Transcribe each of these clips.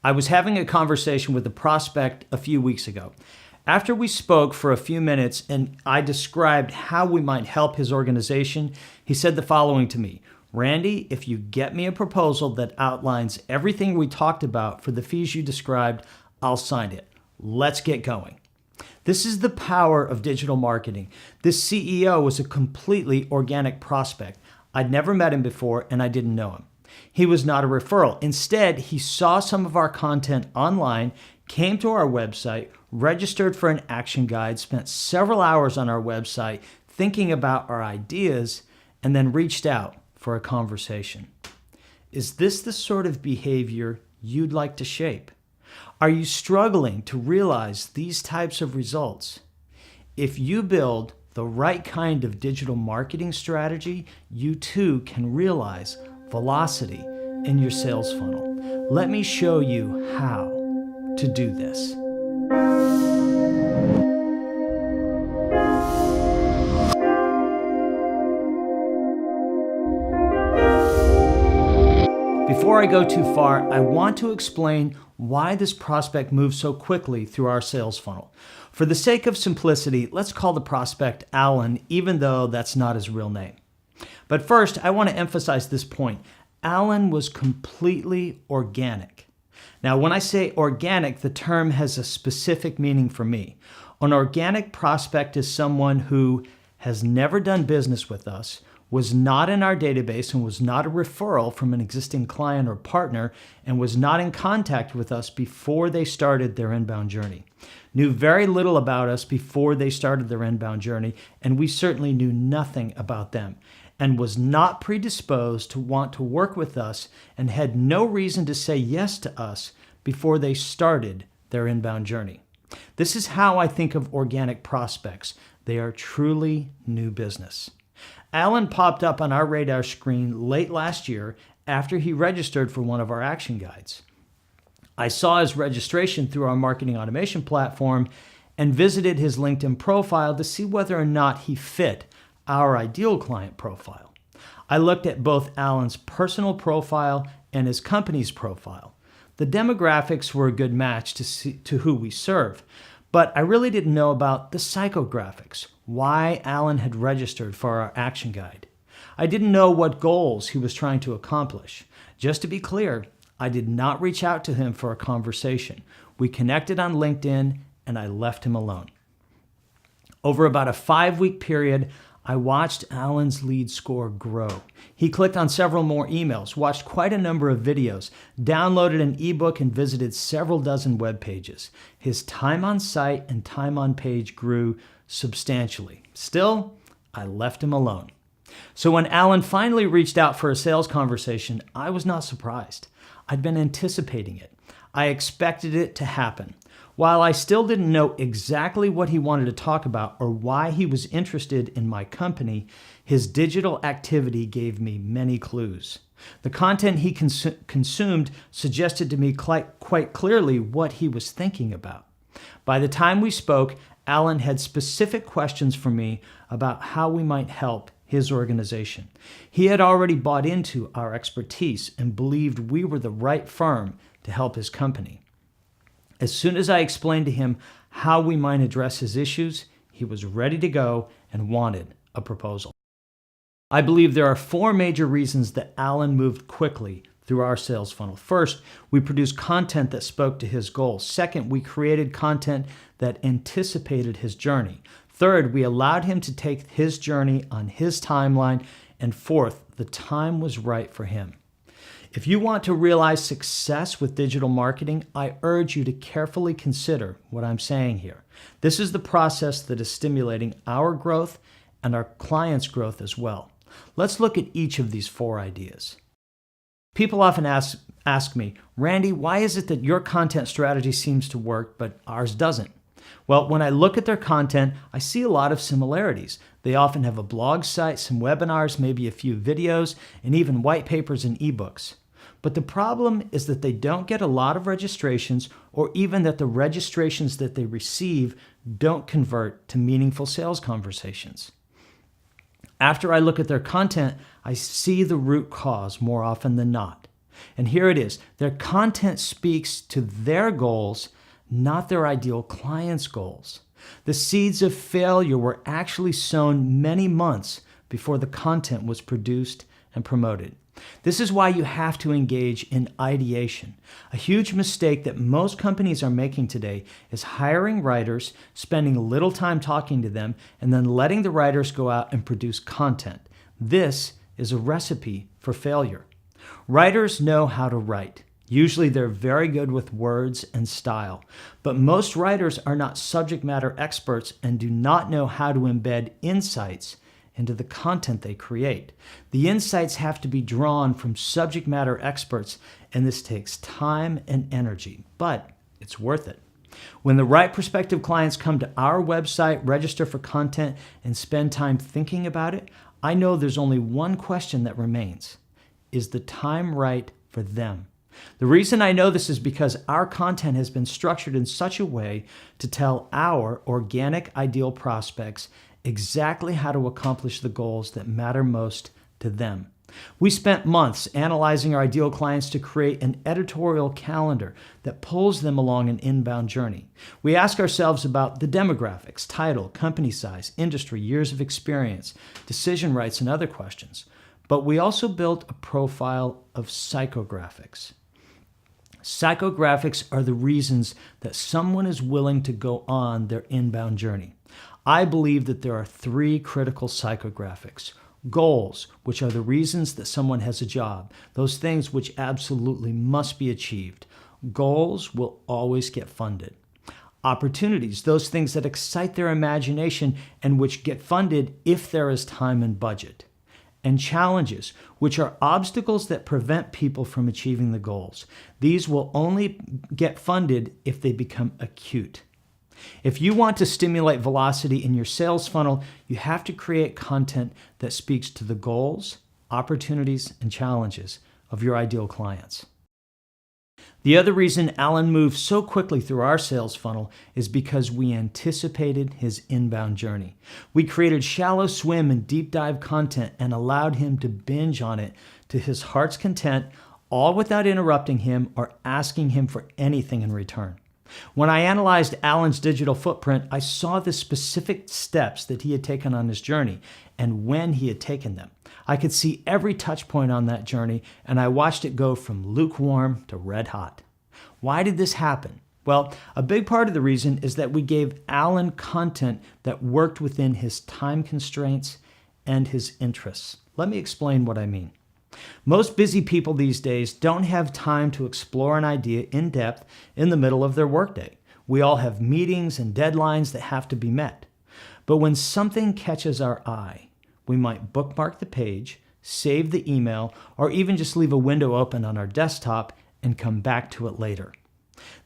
I was having a conversation with a prospect a few weeks ago. After we spoke for a few minutes and I described how we might help his organization, he said the following to me: "Randy, if you get me a proposal that outlines everything we talked about for the fees you described, I'll sign it. Let's get going." This is the power of digital marketing. This CEO was a completely organic prospect. I'd never met him before and I didn't know him. He was not a referral. Instead, he saw some of our content online, came to our website, registered for an action guide, spent several hours on our website thinking about our ideas, and then reached out for a conversation. Is this the sort of behavior you'd like to shape? Are you struggling to realize these types of results? If you build the right kind of digital marketing strategy, you too can realize velocity in your sales funnel. Let me show you how to do this. Before I go too far, I want to explain why this prospect moves so quickly through our sales funnel. For the sake of simplicity, let's call the prospect Alan, even though that's not his real name. But first, I want to emphasize this point. Alan was completely organic. Now, when I say organic, the term has a specific meaning for me. An organic prospect is someone who has never done business with us, was not in our database, and was not a referral from an existing client or partner, and was not in contact with us before they started their inbound journey. Knew very little about us before they started their inbound journey, and we certainly knew nothing about them, and was not predisposed to want to work with us and had no reason to say yes to us before they started their inbound journey. This is how I think of organic prospects. They are truly new business. Alan popped up on our radar screen late last year after he registered for one of our action guides. I saw his registration through our marketing automation platform and visited his LinkedIn profile to see whether or not he fit our ideal client profile. I looked at both Alan's personal profile and his company's profile. The demographics were a good match to who we serve, but I really didn't know about the psychographics, why Alan had registered for our action guide. I didn't know what goals he was trying to accomplish. Just to be clear, I did not reach out to him for a conversation. We connected on LinkedIn and I left him alone. Over about a 5-week period, I watched Alan's lead score grow. He clicked on several more emails, watched quite a number of videos, downloaded an ebook, and visited several dozen web pages. His time on site and time on page grew substantially. Still, I left him alone. So when Alan finally reached out for a sales conversation, I was not surprised. I'd been anticipating it. I expected it to happen. While I still didn't know exactly what he wanted to talk about or why he was interested in my company, his digital activity gave me many clues. The content he consumed suggested to me quite clearly what he was thinking about. By the time we spoke, Alan had specific questions for me about how we might help his organization. He had already bought into our expertise and believed we were the right firm to help his company. As soon as I explained to him how we might address his issues, he was ready to go and wanted a proposal. I believe there are 4 major reasons that Alan moved quickly through our sales funnel. First, we produced content that spoke to his goals. Second, we created content that anticipated his journey. Third, we allowed him to take his journey on his timeline. And fourth, the time was right for him. If you want to realize success with digital marketing, I urge you to carefully consider what I'm saying here. This is the process that is stimulating our growth and our clients' growth as well. Let's look at each of these 4 ideas. People often ask me, "Randy, why is it that your content strategy seems to work, but ours doesn't?" Well, when I look at their content, I see a lot of similarities. They often have a blog site, some webinars, maybe a few videos, and even white papers and ebooks. But the problem is that they don't get a lot of registrations, or even that the registrations that they receive don't convert to meaningful sales conversations. After I look at their content, I see the root cause more often than not. And here it is. Their content speaks to their goals, not their ideal client's goals. The seeds of failure were actually sown many months before the content was produced and promoted. This is why you have to engage in ideation. A huge mistake that most companies are making today is hiring writers, spending little time talking to them, and then letting the writers go out and produce content. This is a recipe for failure. Writers know how to write. Usually they're very good with words and style, but most writers are not subject matter experts and do not know how to embed insights into the content they create. The insights have to be drawn from subject matter experts, and this takes time and energy, but it's worth it. When the right prospective clients come to our website, register for content, and spend time thinking about it, I know there's only one question that remains. Is the time right for them? The reason I know this is because our content has been structured in such a way to tell our organic ideal prospects exactly how to accomplish the goals that matter most to them. We spent months analyzing our ideal clients to create an editorial calendar that pulls them along an inbound journey. We ask ourselves about the demographics, title, company size, industry, years of experience, decision rights, and other questions. But we also built a profile of psychographics. Psychographics are the reasons that someone is willing to go on their inbound journey. I believe that there are three critical psychographics. Goals, which are the reasons that someone has a job, those things which absolutely must be achieved. Goals will always get funded. Opportunities, those things that excite their imagination and which get funded if there is time and budget. And challenges, which are obstacles that prevent people from achieving the goals. These will only get funded if they become acute. If you want to stimulate velocity in your sales funnel, you have to create content that speaks to the goals, opportunities, and challenges of your ideal clients. The other reason Alan moved so quickly through our sales funnel is because we anticipated his inbound journey. We created shallow swim and deep dive content and allowed him to binge on it to his heart's content, all without interrupting him or asking him for anything in return. When I analyzed Alan's digital footprint, I saw the specific steps that he had taken on his journey and when he had taken them. I could see every touch point on that journey, and I watched it go from lukewarm to red hot. Why did this happen? Well, a big part of the reason is that we gave Alan content that worked within his time constraints and his interests. Let me explain what I mean. Most busy people these days don't have time to explore an idea in depth in the middle of their workday. We all have meetings and deadlines that have to be met. But when something catches our eye, we might bookmark the page, save the email, or even just leave a window open on our desktop and come back to it later.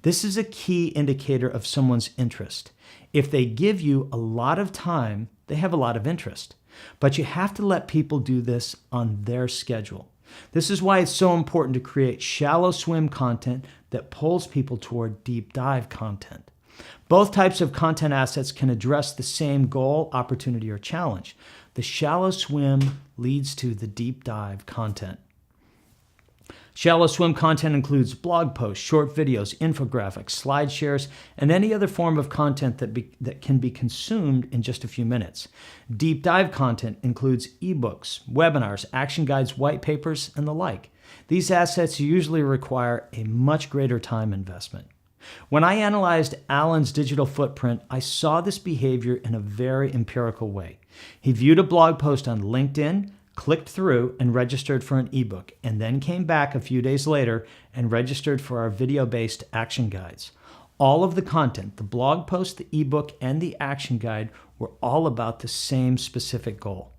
This is a key indicator of someone's interest. If they give you a lot of time, they have a lot of interest. But you have to let people do this on their schedule. This is why it's so important to create shallow swim content that pulls people toward deep dive content. Both types of content assets can address the same goal, opportunity, or challenge. The shallow swim leads to the deep dive content. Shallow swim content includes blog posts, short videos, infographics, slide shares, and any other form of content that can be consumed in just a few minutes. Deep dive content includes ebooks, webinars, action guides, white papers, and the like. These assets usually require a much greater time investment. When I analyzed Alan's digital footprint, I saw this behavior in a very empirical way. He viewed a blog post on LinkedIn, clicked through and registered for an ebook, and then came back a few days later and registered for our video-based action guides. All of the content, the blog post, the ebook, and the action guide were all about the same specific goal.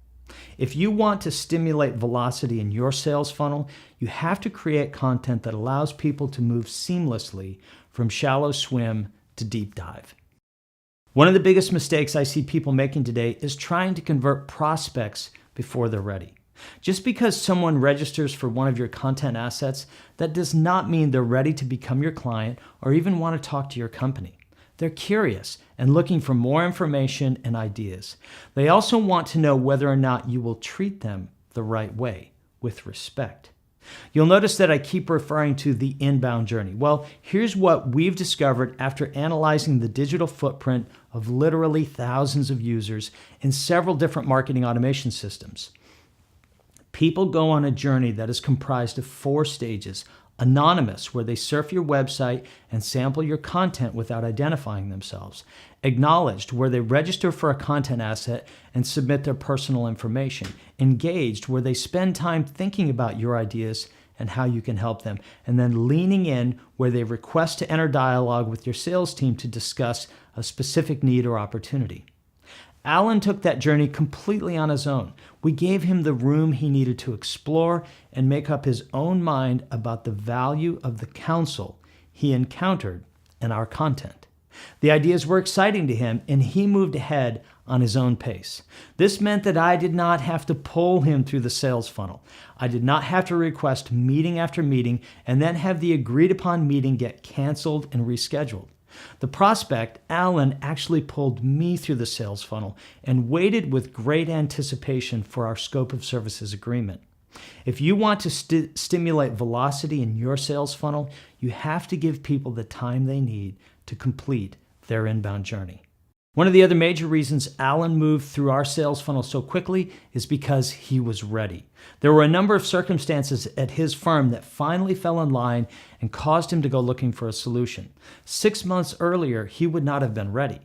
If you want to stimulate velocity in your sales funnel, you have to create content that allows people to move seamlessly from shallow swim to deep dive. One of the biggest mistakes I see people making today is trying to convert prospects before they're ready. Just because someone registers for one of your content assets, that does not mean they're ready to become your client or even want to talk to your company. They're curious and looking for more information and ideas. They also want to know whether or not you will treat them the right way, with respect. You'll notice that I keep referring to the inbound journey. Well, here's what we've discovered after analyzing the digital footprint of literally thousands of users in several different marketing automation systems. People go on a journey that is comprised of 4 stages. Anonymous, where they surf your website and sample your content without identifying themselves. Acknowledged, where they register for a content asset and submit their personal information. Engaged, where they spend time thinking about your ideas and how you can help them. And then leaning in, where they request to enter dialogue with your sales team to discuss a specific need or opportunity. Alan took that journey completely on his own. We gave him the room he needed to explore and make up his own mind about the value of the counsel he encountered in our content. The ideas were exciting to him, and he moved ahead on his own pace. This meant that I did not have to pull him through the sales funnel. I did not have to request meeting after meeting and then have the agreed upon meeting get canceled and rescheduled. The prospect, Alan, actually pulled me through the sales funnel and waited with great anticipation for our scope of services agreement. If you want to stimulate velocity in your sales funnel, you have to give people the time they need to complete their inbound journey. One of the other major reasons Alan moved through our sales funnel so quickly is because he was ready. There were a number of circumstances at his firm that finally fell in line and caused him to go looking for a solution. 6 months earlier, he would not have been ready.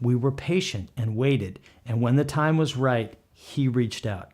We were patient and waited, and when the time was right, he reached out.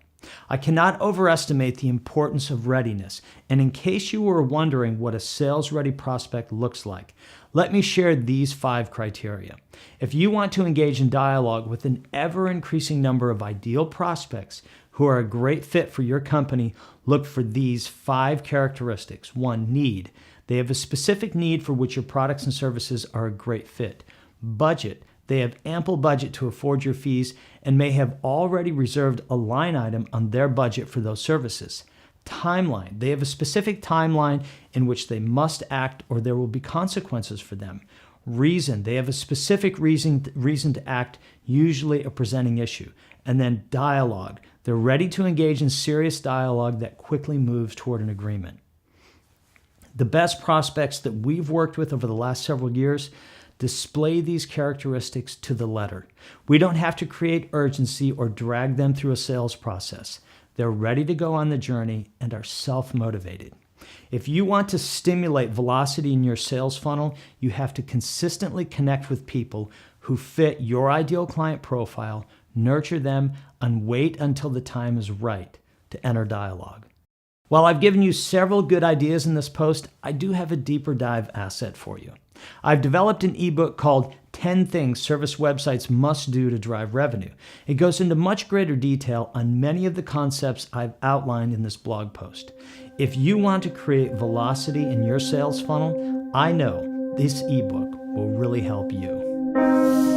I cannot overestimate the importance of readiness, and in case you were wondering what a sales-ready prospect looks like, let me share these 5 criteria. If you want to engage in dialogue with an ever-increasing number of ideal prospects who are a great fit for your company, look for these 5 characteristics. 1, need. They have a specific need for which your products and services are a great fit. Budget. They have ample budget to afford your fees and may have already reserved a line item on their budget for those services. Timeline. They have a specific timeline in which they must act or there will be consequences for them. Reason. They have a specific reason to act, usually a presenting issue. And then dialogue. They're ready to engage in serious dialogue that quickly moves toward an agreement. The best prospects that we've worked with over the last several years display these characteristics to the letter. We don't have to create urgency or drag them through a sales process. They're ready to go on the journey and are self-motivated. If you want to stimulate velocity in your sales funnel, you have to consistently connect with people who fit your ideal client profile, nurture them, and wait until the time is right to enter dialogue. While I've given you several good ideas in this post, I do have a deeper dive asset for you. I've developed an ebook called 10 Things Service Websites Must Do to Drive Revenue. It goes into much greater detail on many of the concepts I've outlined in this blog post. If you want to create velocity in your sales funnel, I know this ebook will really help you.